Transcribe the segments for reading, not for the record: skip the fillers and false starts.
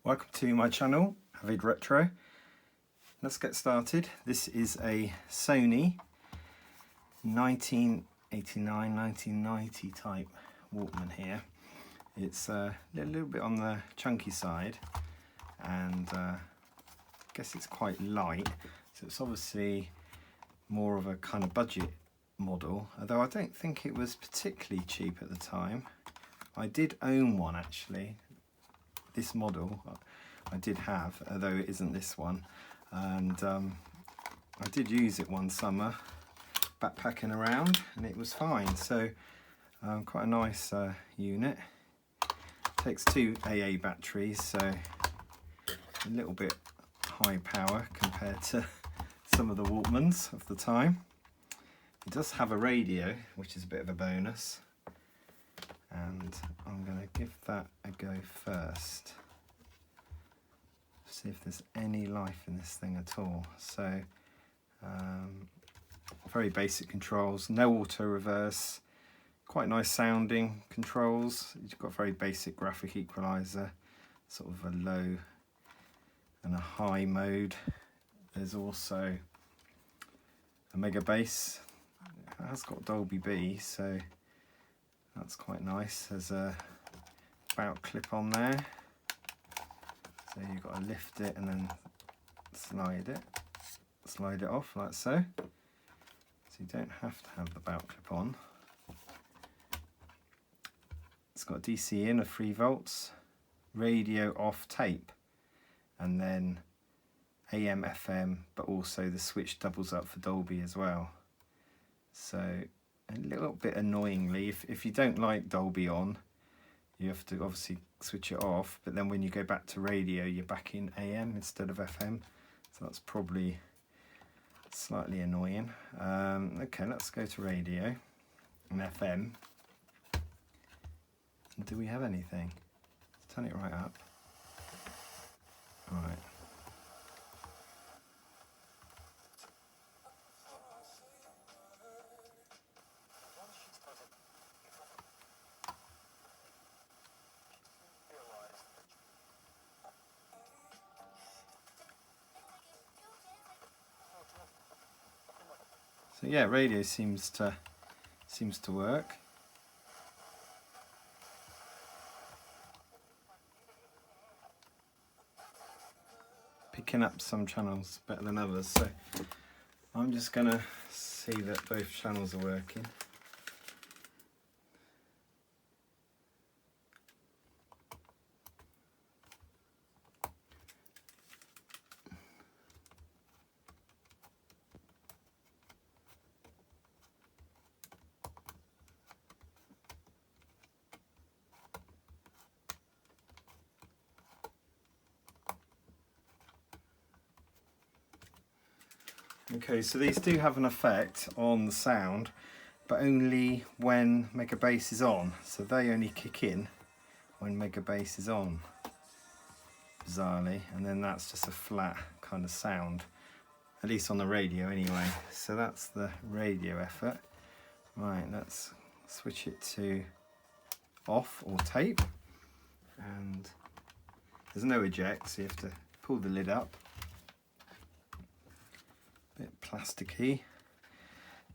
Welcome to my channel, Avid Retro. Let's get started. This is a Sony 1989-1990 type Walkman here. It's a little bit on the chunky side, and I guess it's quite light, so it's obviously more of a kind of budget model, although I don't think it was particularly cheap at the time. I did own one actually. This model I did have, although it isn't this one, and I did use it one summer backpacking around and it was fine. So quite a nice unit. Takes two AA batteries, so a little bit high power compared to some of the Walkmans of the time. It does have a radio, which is a bit of a bonus, and I'm going to give that a go first. See if there's any life in this thing at all. So very basic controls, no auto reverse, quite nice sounding controls. You've got very basic graphic equalizer, sort of a low and a high mode. There's also a mega bass. It has got Dolby B, so that's quite nice. There's a bout clip on there, so you've got to lift it and then slide it off like so. So you don't have to have the bout clip on. It's got DC in of 3 volts, radio off tape, and then AM, FM, but also the switch doubles up for Dolby as well. So a little bit annoyingly, if you don't like Dolby on, you have to obviously switch it off, but then when you go back to radio, you're back in AM instead of FM, so that's probably slightly annoying. Okay, let's go to radio and FM. Do we have anything? Let's turn it right up. All right. So yeah, radio seems to work. Picking up some channels better than others, so I'm just gonna see that both channels are working. Okay, so these do have an effect on the sound, but only when mega bass is on. So they only kick in when mega bass is on, bizarrely, and then that's just a flat kind of sound, at least on the radio anyway. So that's the radio effort. Right, let's switch it to off or tape, and there's no eject, so you have to pull the lid up. Bit plasticky.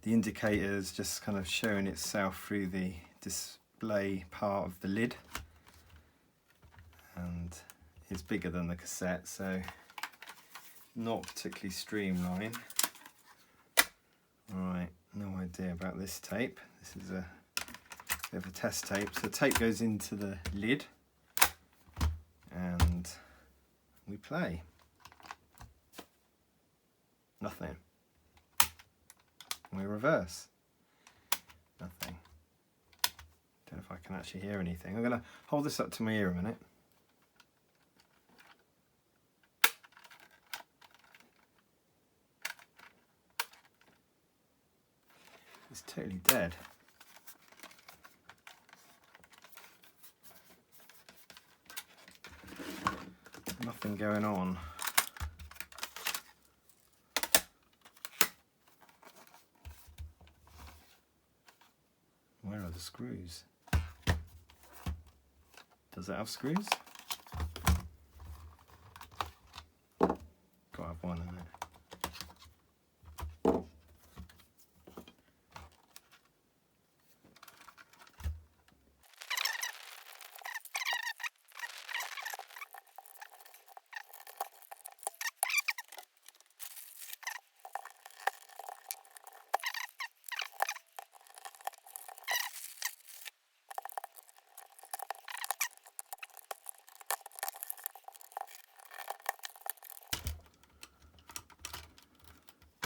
The indicator is just kind of showing itself through the display part of the lid, and it's bigger than the cassette, so not particularly streamlined. Right, no idea about this tape. This is a bit of a test tape. So the tape goes into the lid and we play. Nothing. We reverse. Nothing. Don't know if I can actually hear anything. I'm going to hold this up to my ear a minute. It's totally dead. Nothing going on. Where are the screws? Does it have screws? one, isn't it?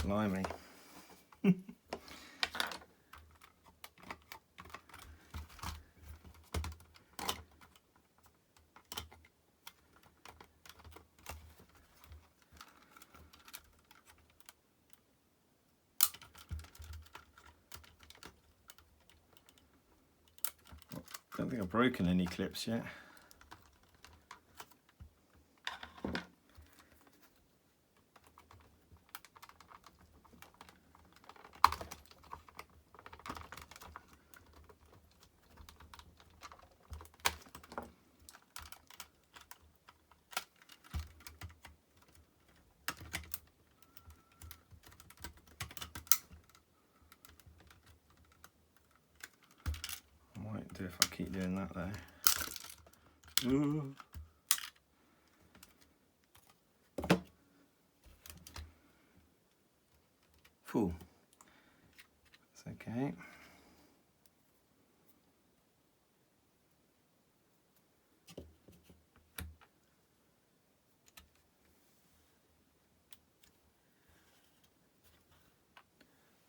Blimey. Don't think I've broken any clips yet. Might do if I keep doing that though. Ooh. Full. That's okay.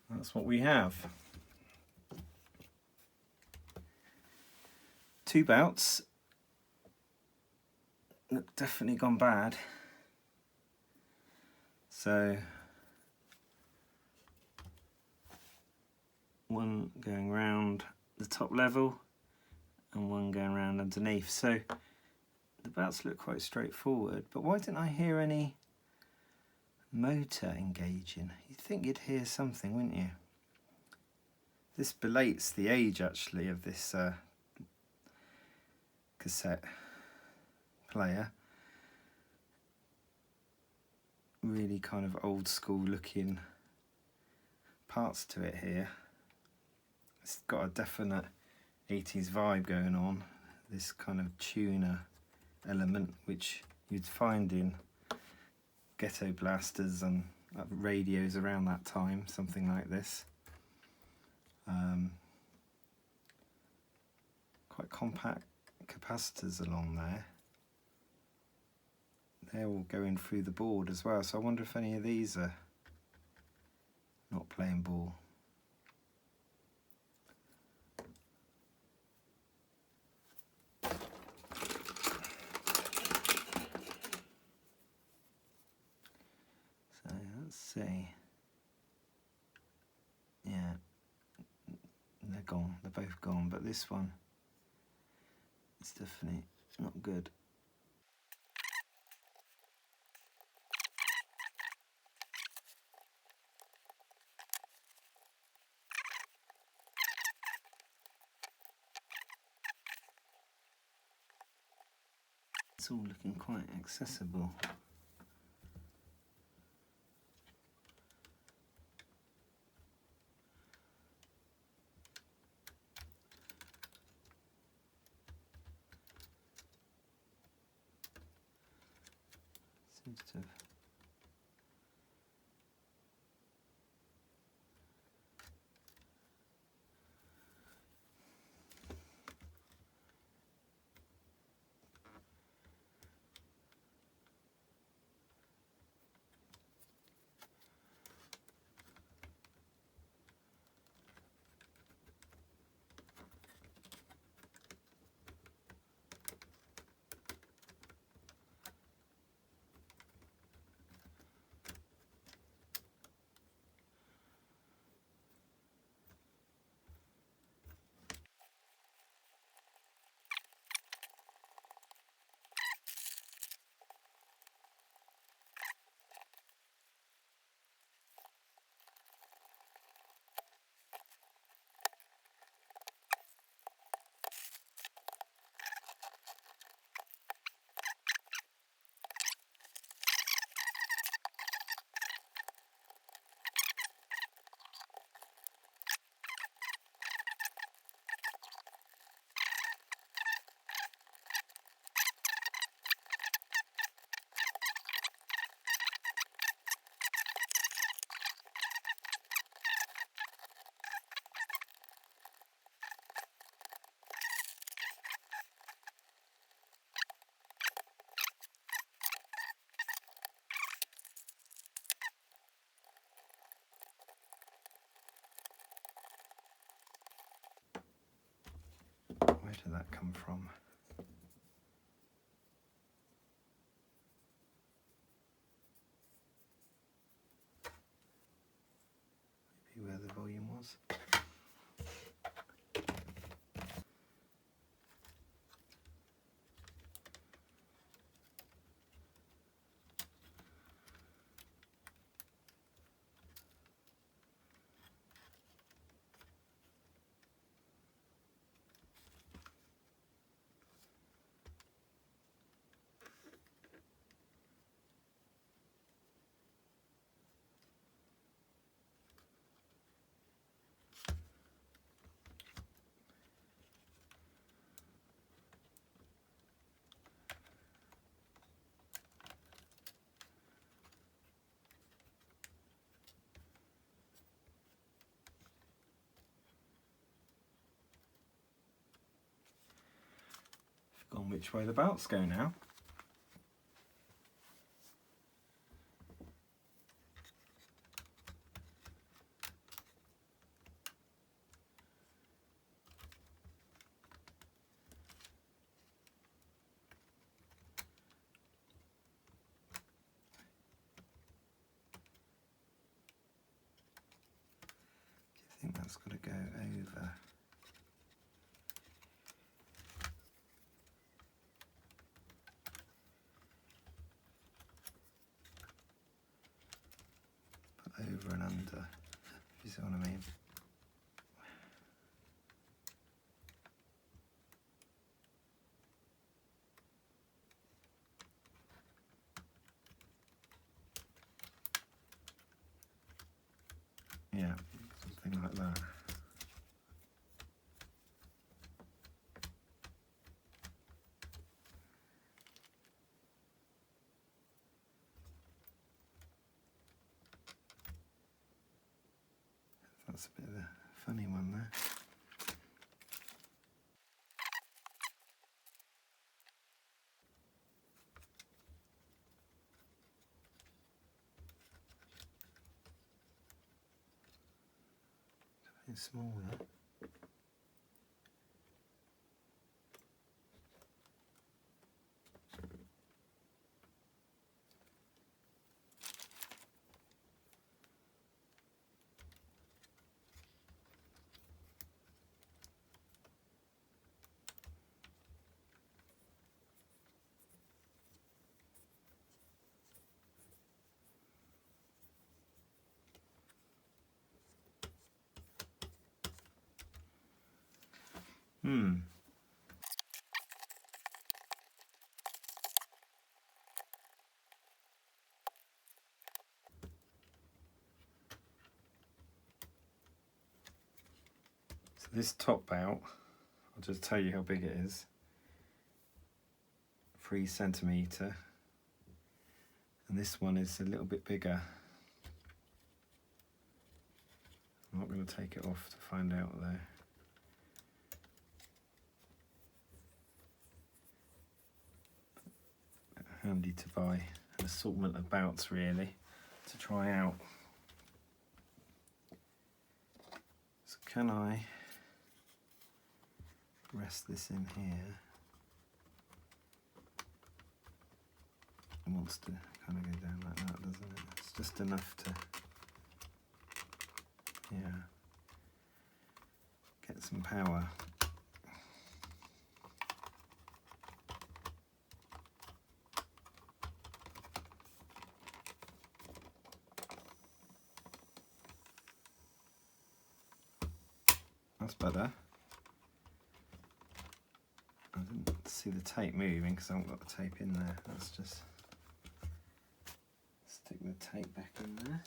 That's what we have. 2 bouts. Look, definitely gone bad. So one going round the top level and one going round underneath. So the bouts look quite straightforward, but why didn't I hear any motor engaging? You'd think you'd hear something, wouldn't you? This belates the age actually of this cassette player. Really kind of old school looking parts to it here. It's got a definite 80s vibe going on. This kind of tuner element which you'd find in ghetto blasters and radios around that time, something like this. Quite compact capacitors along there. They're all going through the board as well, so I wonder if any of these are not playing ball. So let's see. Yeah, they're gone, they're both gone, but this one is definitely not good. It's all looking quite accessible. Seems to have did that come from? Maybe where the volume was. Gone which way the belts go now. Do you think that's got to go over? Over and under, if you see what I mean. Yeah, something like that. That's a bit of a funny one there. It's smaller. So this top belt, I'll just tell you how big it is. 3 centimetre. And this one is a little bit bigger. I'm not going to take it off to find out though. Handy to buy an assortment of belts really to try out. So can I rest this in here? It wants to kind of go down like that, doesn't it? It's just enough to, yeah, get some power. That's better. I didn't see the tape moving because I haven't got the tape in there. Let's just stick the tape back in there.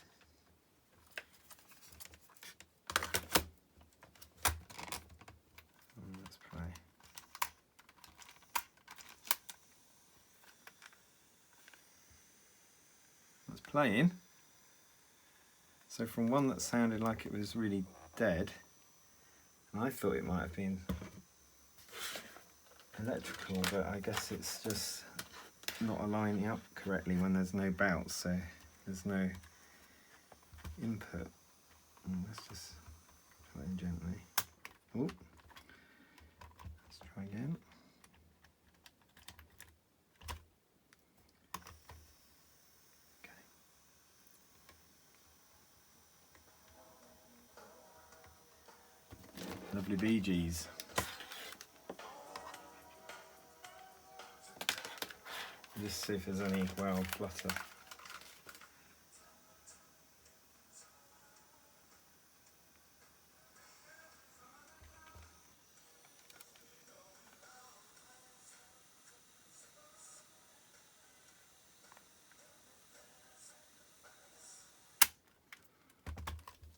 And let's play. That's playing. So from one that sounded like it was really dead, and I thought it might have been electrical, but I guess it's just not aligning up correctly when there's no bounce, so there's no input. Let's just play gently. Oh, let's Try again. Lovely Bee Gees. Just see if there's any wild flutter.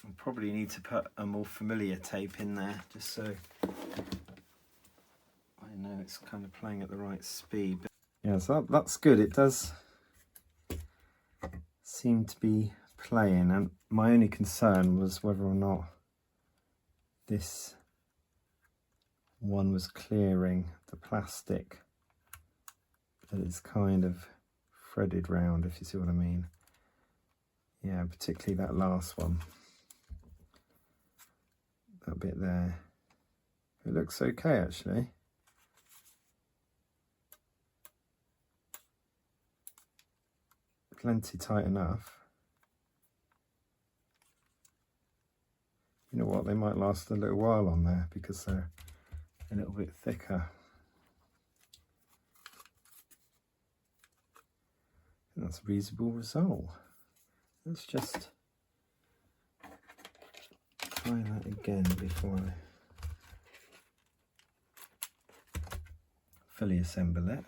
I'll probably need to put a more familiar tape in there just so I know it's kind of playing at the right speed. Yeah, so that's good. It does seem to be playing, and my only concern was whether or not this one was clearing the plastic that is kind of threaded round, if you see what I mean. Yeah, particularly that last one. That bit there. It looks okay actually. Plenty tight enough. You know what, they might last a little while on there because they're a little bit thicker. And that's a reasonable result. Let's just try that again before I fully assemble it.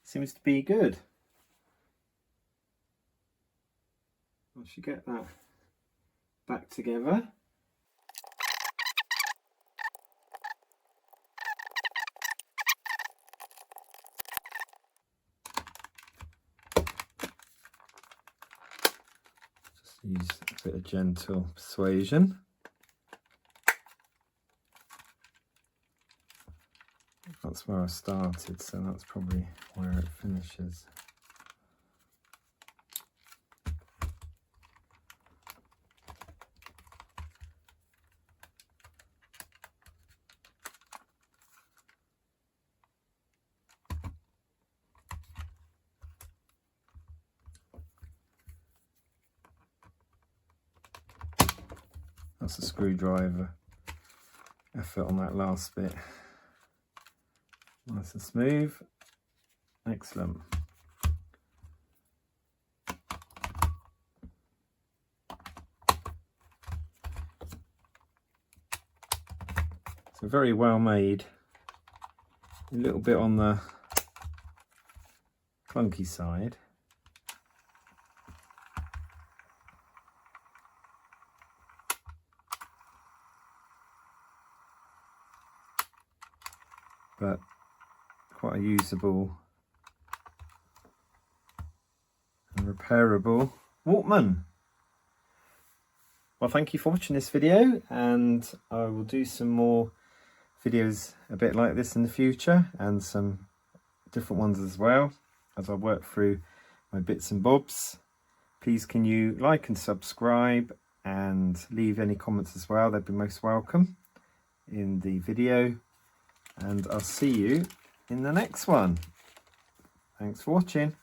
Seems to be good. I should get that back together. Just use a bit of gentle persuasion. That's where I started, so that's probably where it finishes. That's a screwdriver effort on that last bit. Nice and smooth. Excellent. So very well made. A little bit on the clunky side. But quite a usable and repairable Walkman. Well, thank you for watching this video, and I will do some more videos a bit like this in the future, and some different ones as well as I work through my bits and bobs. Please can you like and subscribe and leave any comments as well. They'd be most welcome in the video, and I'll see you in the next one. Thanks for watching.